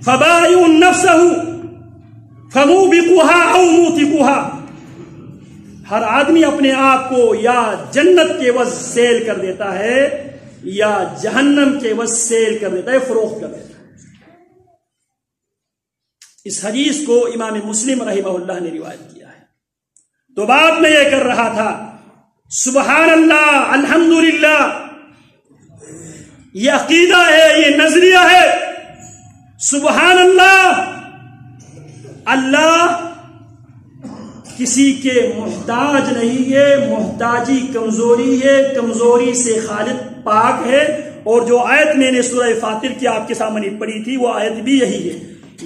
فبائع نفسہ فموبقها او موتقها. ہر آدمی اپنے آپ کو یا جنت کے عوض سیل کر دیتا ہے یا جہنم کے عوض سیل کر دیتا ہے، فروخت کر دیتا ہے. اس حدیث کو امام مسلم رحمہ اللہ نے روایت کیا ہے. تو بات میں یہ کر رہا تھا، سبحان اللہ، الحمدللہ، یہ عقیدہ ہے، یہ نظریہ ہے. سبحان اللہ، اللہ کسی کے محتاج نہیں ہے، محتاجی کمزوری ہے، کمزوری سے خالق پاک ہے. اور جو آیت میں نے سورہ فاطر کی آپ کے سامنے پڑھی تھی وہ آیت بھی یہی ہے.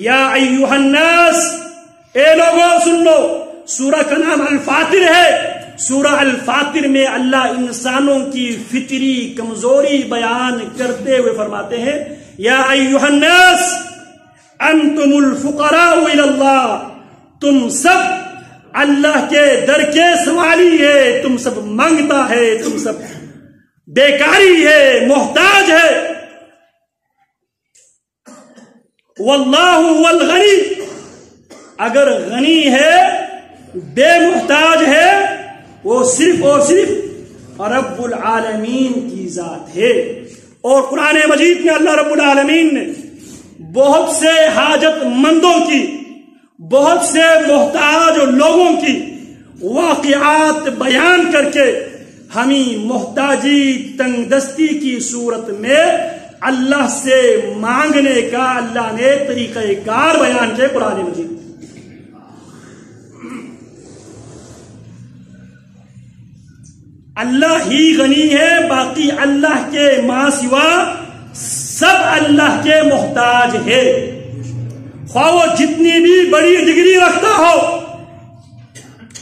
یا ایھا الناس، اے لوگوں سن لو. سورہ کا نام الفاطر ہے. سورہ الفاطر میں اللہ انسانوں کی فطری کمزوری بیان کرتے ہوئے فرماتے ہیں، یا ایھا الناس انتم الفقراء الی اللہ، تم سب اللہ کے در کے سوالی ہے، تم سب مانگتا ہے، تم سب بیکاری ہے، محتاج ہے. واللہ هو الغنی، اگر غنی ہے، بے محتاج ہے، وہ صرف اور صرف رب العالمین کی ذات ہے. اور قرآن مجید میں اللہ رب العالمین نے بہت سے حاجت مندوں کی، بہت سے محتاج لوگوں کی واقعات بیان کر کے ہمیں محتاجی، تنگ دستی کی صورت میں اللہ سے مانگنے کا اللہ نے طریقہ کار بیان کیا قرآن مجید. اللہ ہی غنی ہے، باقی اللہ کے ماں سوا سب اللہ کے محتاج ہے. خواہ وہ جتنی بھی بڑی ڈگری رکھتا ہو.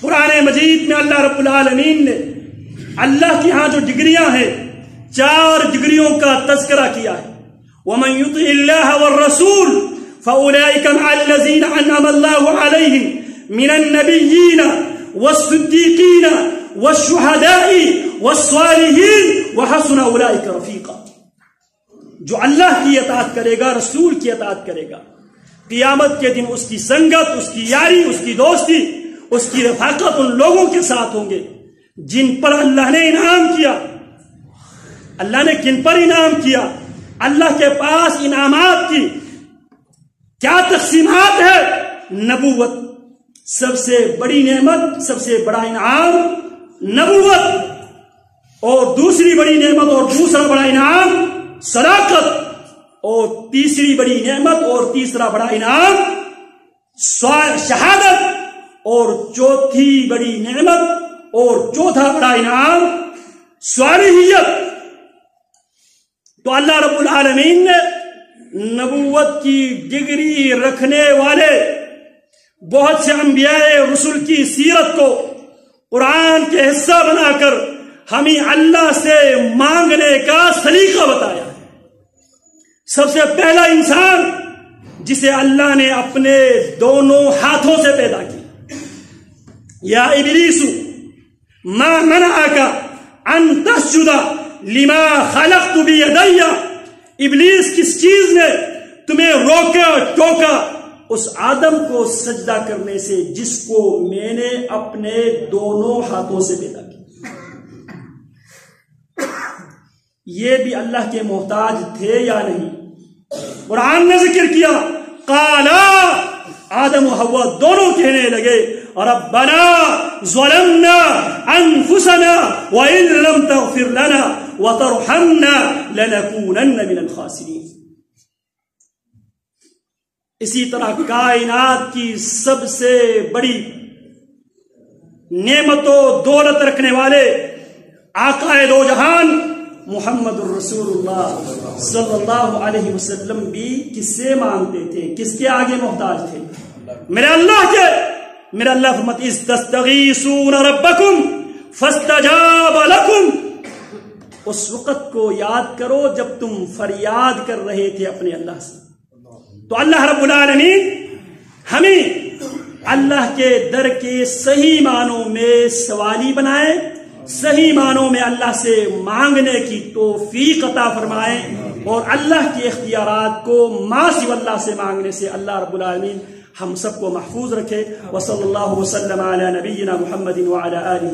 قرآن مجید میں اللہ رب العالمین نے اللہ کی ہاں جو ڈگریاں ہیں 4 ڈگریوں کا تذکرہ کیا ہے. وَمَن يُطِعِ اللَّهَ وَالرَّسُولَ فَأُولَٰئِكَ مَعَ الَّذِينَ أَنْعَمَ اللَّهُ عَلَيْهِمْ مِنَ النَّبِيِّينَ وَالصِّدِّيقِينَ وَالشُّهَدَاءِ وَالصَّالِحِينَ وَحَسُنَ أُولَٰئِكَ رَفِيقًا. جو اللہ کی اطاعت کرے گا، رسول کی اطاعت کرے گا، قیامت کے دن اس کی سنگت، اس کی یاری، اس کی دوستی، اس کی رفاقت ان لوگوں کے ساتھ ہوں گے جن پر اللہ نے انعام کیا. اللہ نے کن پر انعام کیا؟ اللہ کے پاس انعامات کی کیا تقسیمات ہے؟ نبوت سب سے بڑی نعمت، سب سے بڑا انعام نبوت. اور دوسری بڑی نعمت اور دوسرا بڑا انعام صداقت. اور تیسری بڑی نعمت اور تیسرا بڑا انعام شہادت. اور چوتھی بڑی نعمت اور چوتھا بڑا انعام صالحیت. تو اللہ رب العالمین نے نبوت کی ڈگری رکھنے والے بہت سے انبیاء رسول کی سیرت کو قرآن کے حصہ بنا کر ہمیں اللہ سے مانگنے کا سلیقہ بتایا. سب سے پہلا انسان جسے اللہ نے اپنے دونوں ہاتھوں سے پیدا کیا. یا ابلیس ما منعک ان تسجد لما خلقت بیدی. ابلیس کس چیز نے تمہیں روکا ٹوکا اس آدم کو سجدہ کرنے سے جس کو میں نے اپنے دونوں ہاتھوں سے پیدا کیا. یہ بھی اللہ کے محتاج تھے یا نہیں؟ قرآن نے ذکر کیا، قالا، آدم و حوا دونوں کہنے لگے، ربنا ظلمنا انفسنا وان لم تغفر لنا وترحمنا لنكونن من الخاسرین. اسی طرح کائنات کی سب سے بڑی نعمت و دولت رکھنے والے آقا دو جہان محمد الرسول اللہ صلی اللہ علیہ وسلم بھی کس سے مانگتے تھے؟ کس کے آگے محتاج تھے؟ میرے اللہ کے. میرا اللہ فرماتا ہے استغیثون ربکم فاستجاب لکم. اس وقت کو یاد کرو جب تم فریاد کر رہے تھے اپنے اللہ سے. تو اللہ رب العالمین ہمیں اللہ کے در کے صحیح معنوں میں سوالی بنائے، صحیح معنوں میں اللہ سے مانگنے کی توفیق عطا فرمائے. اور اللہ کے اختیارات کو ما سوى اللہ سے مانگنے سے اللہ رب العالمین ہم سب کو محفوظ رکھے. وصلی اللہ وسلم علی نبینا محمد وعلی آلہ